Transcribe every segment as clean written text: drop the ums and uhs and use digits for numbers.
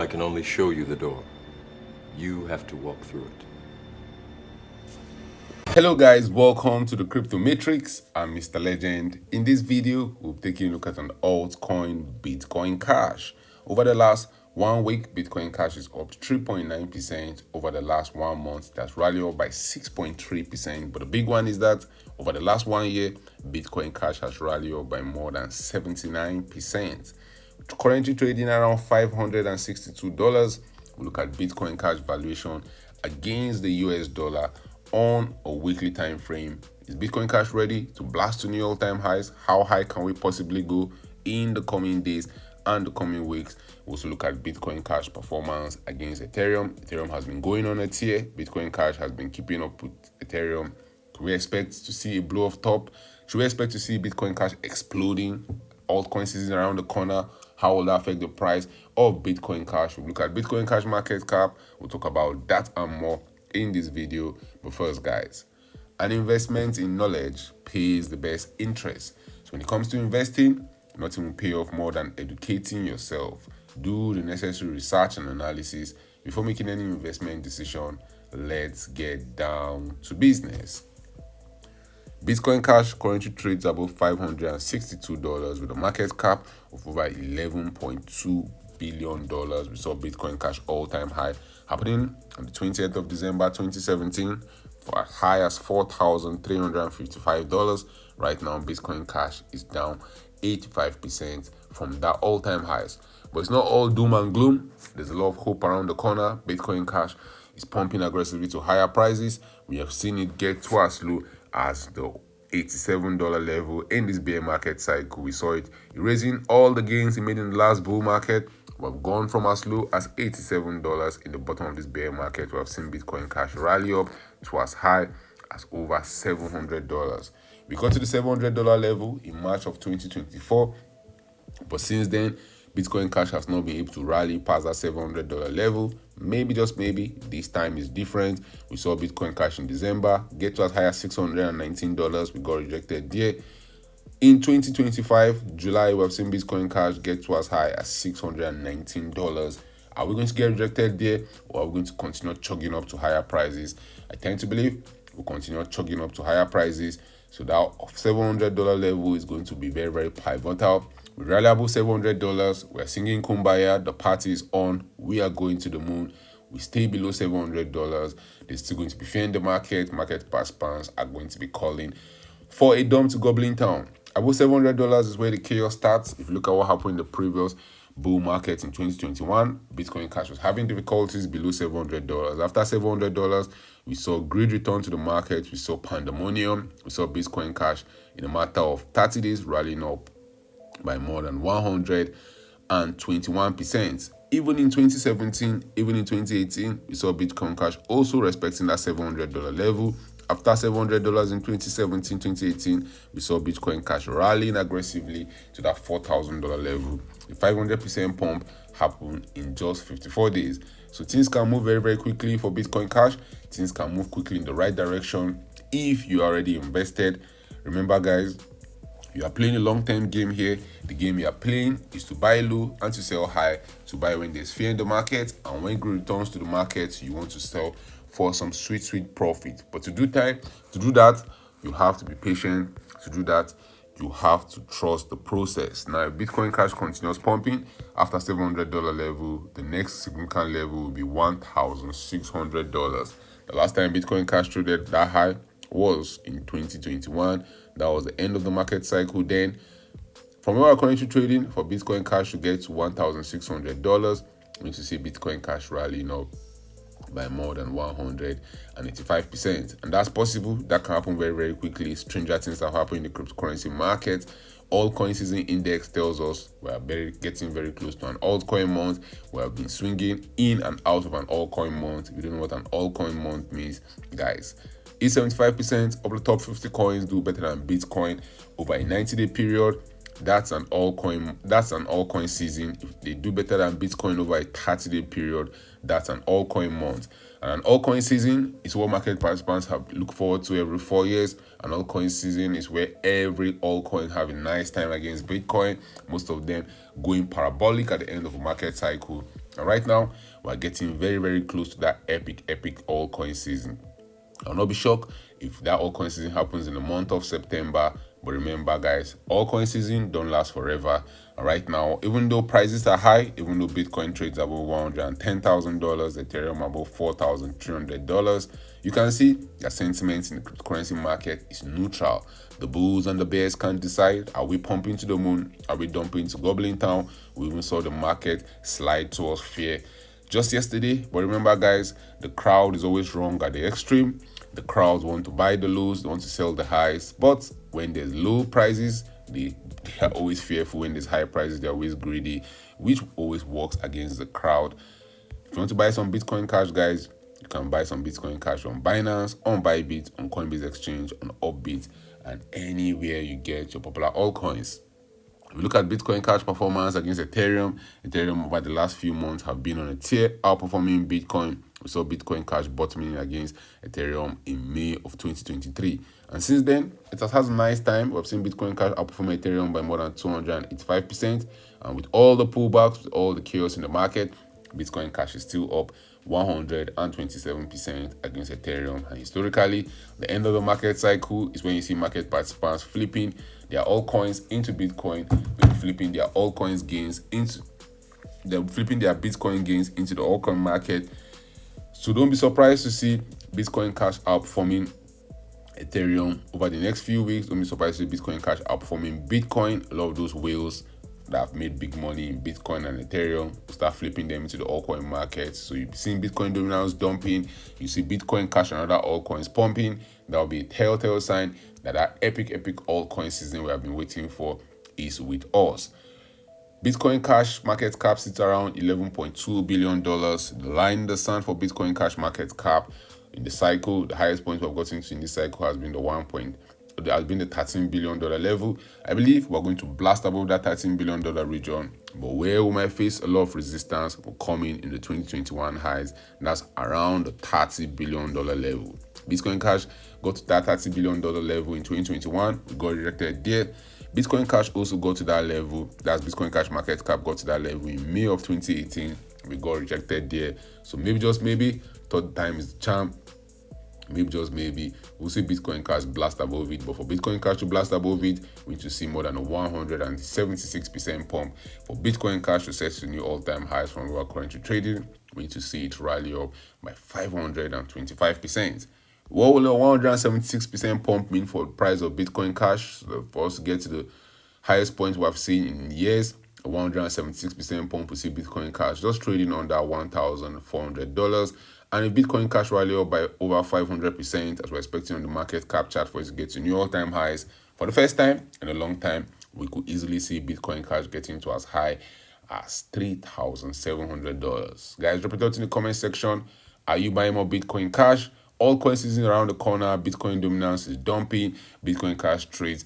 can only show you the door. You have to walk through it. Hello guys, welcome to the Crypto Matrix. I'm Mr. Legend. In this video, we'll be taking a look at an altcoin, Bitcoin Cash. Over the last 1 week, Bitcoin Cash is up 3.9%. Over the last 1 month, that's rallied up by 6.3%. But the big one is that over the last 1 year, Bitcoin Cash has rallied up by more than 79%. Currently trading around $562. We look at Bitcoin Cash valuation against the US dollar on a weekly time frame. Is Bitcoin Cash ready to blast to new all-time highs? How high can we possibly go in the coming days and the coming weeks? We also look at Bitcoin Cash performance against Ethereum. Ethereum has been going on a tear. Bitcoin Cash has been keeping up with Ethereum. Can we expect to see a blow off top? Should we expect to see Bitcoin Cash exploding? Altcoin season around the corner. How will that affect the price of Bitcoin Cash? We'll look at Bitcoin Cash market cap. We'll talk about that and more in this video. But first, guys, an investment in knowledge pays the best interest. So when it comes to investing, nothing will pay off more than educating yourself. Do the necessary research and analysis before making any investment decision. Let's get down to business. Bitcoin Cash currently trades above $562 with a market cap of over $11.2 billion. We saw Bitcoin Cash all-time high happening on the 20th of December 2017 for as high as $4,355. Right now, Bitcoin Cash is down 85% from that all-time highs. But it's not all doom and gloom. There's a lot of hope around the corner. Bitcoin Cash is pumping aggressively to higher prices. We have seen it get to as low as the $87 level in this bear market cycle. We saw it erasing all the gains it made in the last bull market. We've gone from as low as $87 in the bottom of this bear market. We have seen Bitcoin Cash rally up to as high as over $700. We got to the $700 level in March of 2024, but since then, Bitcoin Cash has not been able to rally past that $700 level. Maybe, just maybe, this time is different. We saw Bitcoin Cash in December get to as high as $619. We got rejected there. In 2025, July, we have seen Bitcoin Cash get to as high as $619. Are we going to get rejected there, or are we going to continue chugging up to higher prices? I tend to believe we'll continue chugging up to higher prices. So that $700 level is going to be very, very pivotal. We rally above $700. We're singing Kumbaya. The party is on. We are going to the moon. We stay below $700. There's still going to be fear in the market. Market participants are going to be calling for a dump to Goblin Town. Above $700 is where the chaos starts. If you look at what happened in the previous bull market in 2021, Bitcoin Cash was having difficulties below $700. After $700, we saw greed return to the market. We saw pandemonium. We saw Bitcoin Cash in a matter of 30 days rallying up by more than 121%. Even in 2017, even in 2018, we saw Bitcoin Cash also respecting that $700 level. After $700 in 2017, 2018, we saw Bitcoin Cash rallying aggressively to that $4,000 level. The 500% pump happened in just 54 days. So things can move very, very quickly for Bitcoin Cash. Things can move quickly in the right direction if you are already invested. Remember, guys, you are playing a long-term game here. The game you are playing is to buy low and to sell high, to buy when there's fear in the market, and when greed returns to the market, you want to sell for some sweet, sweet profit. But to do that, you have to be patient. To do that, you have to trust the process. Now, if Bitcoin Cash continues pumping after $700 level, the next significant level will be $1,600. The last time Bitcoin Cash traded that high was in 2021. That was the end of the market cycle then. From where we're currently trading, for Bitcoin Cash to get to $1,600, we need to see Bitcoin Cash rallying up by more than 185%. And that's possible. That can happen very, very quickly. Stranger things have happened in the cryptocurrency market. Altcoin season index tells us we are getting very close to an altcoin month. We have been swinging in and out of an altcoin month. If you don't know what an altcoin month means, guys, is 75% of the top 50 coins do better than Bitcoin over a 90-day period. That's an altcoin season. If they do better than Bitcoin over a 30-day period, that's an altcoin month. And an altcoin season is what market participants have look forward to every 4 years. An altcoin season is where every altcoin have a nice time against Bitcoin. Most of them going parabolic at the end of a market cycle. And right now, we're getting very, very close to that epic altcoin season. I'll not be shocked if that altcoin season happens in the month of September. But remember, guys, altcoin season don't last forever. And right now, even though prices are high, even though Bitcoin trades above $110,000, Ethereum above $4,300, you can see that sentiment in the cryptocurrency market is neutral. The bulls and the bears can't decide. Are we pumping to the moon? Are we dumping to Goblin Town? We even saw the market slide towards fear just yesterday. But remember, guys, the crowd is always wrong at the extreme. The crowds want to buy the lows, they want to sell the highs. But when there's low prices, they are always fearful. When there's high prices, they're always greedy, which always works against the crowd. If you want to buy some Bitcoin Cash, guys, you can buy some Bitcoin Cash on Binance, on Bybit, on Coinbase Exchange, on Upbit, and anywhere you get your popular altcoins. If you look at Bitcoin Cash performance against Ethereum over the last few months have been on a tear, outperforming Bitcoin. We saw Bitcoin Cash bottoming against Ethereum in May of 2023. And since then, it has had a nice time. We've seen Bitcoin Cash outperform Ethereum by more than 285%. And with all the pullbacks, with all the chaos in the market, Bitcoin Cash is still up 127% against Ethereum. And historically, the end of the market cycle is when you see market participants flipping their altcoins into Bitcoin, flipping their altcoins gains into their Bitcoin gains into the altcoin market. So don't be surprised to see Bitcoin Cash outperforming Ethereum over the next few weeks. Don't be surprised to see Bitcoin Cash outperforming Bitcoin. A lot of those whales that have made big money in Bitcoin and Ethereum will start flipping them into the altcoin market. So you've seen Bitcoin dominance dumping, you see Bitcoin Cash and other altcoins pumping. That will be a telltale sign that that epic altcoin season we have been waiting for is with us. Bitcoin Cash market cap sits around $11.2 billion. The line in the sand for Bitcoin Cash market cap in the cycle, the highest point we've gotten to in this cycle has been the $13 billion level. I believe we're going to blast above that $13 billion region, but where we might face a lot of resistance will come in the 2021 highs. That's around the $30 billion level. Bitcoin Cash got to that $30 billion level in 2021. We got rejected there. Bitcoin Cash also got to that level. That's Bitcoin Cash market cap got to that level in May of 2018. We got rejected there. So maybe, just maybe, third time is the charm. Maybe, just maybe, we'll see Bitcoin Cash blast above it. But for Bitcoin Cash to blast above it, we need to see more than a 176% pump. For Bitcoin Cash to set to new all-time highs from where we're currently trading, we need to see it rally up by 525%. What will a 176% pump mean for the price of Bitcoin Cash? So for us to get to the highest point we have seen in years, a 176% pump will see Bitcoin Cash just trading under $1,400. And if Bitcoin Cash rally up by over 500%, as we're expecting on the market cap chart for it to get to new all-time highs, for the first time in a long time, we could easily see Bitcoin Cash getting to as high as $3,700. Guys, drop it out in the comment section. Are you buying more Bitcoin Cash? Altcoin season around the corner. Bitcoin dominance is dumping. Bitcoin Cash trades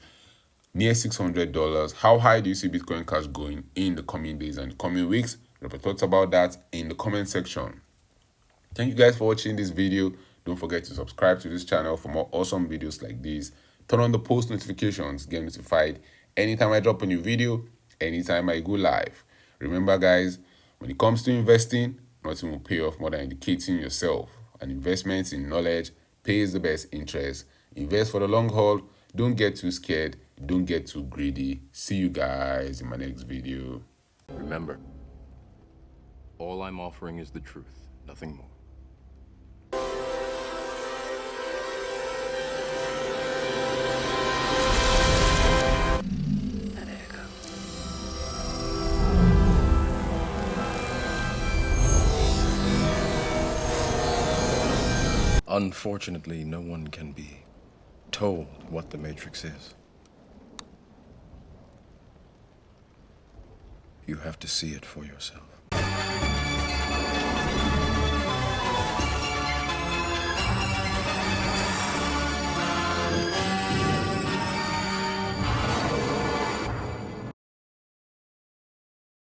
near $600. How high do you see Bitcoin Cash going in the coming days and the coming weeks? Drop your thoughts about that in the comment section. Thank you guys for watching this video. Don't forget to subscribe to this channel for more awesome videos like this. Turn on the post notifications, get notified anytime I drop a new video, anytime I go live. Remember, guys, when it comes to investing, nothing will pay off more than educating yourself. And investments in knowledge pays the best interest. Invest for the long haul. Don't get too scared. Don't get too greedy. See you guys in my next video. Remember, all I'm offering is the truth, nothing more. Unfortunately, no one can be told what the Matrix is. You have to see it for yourself.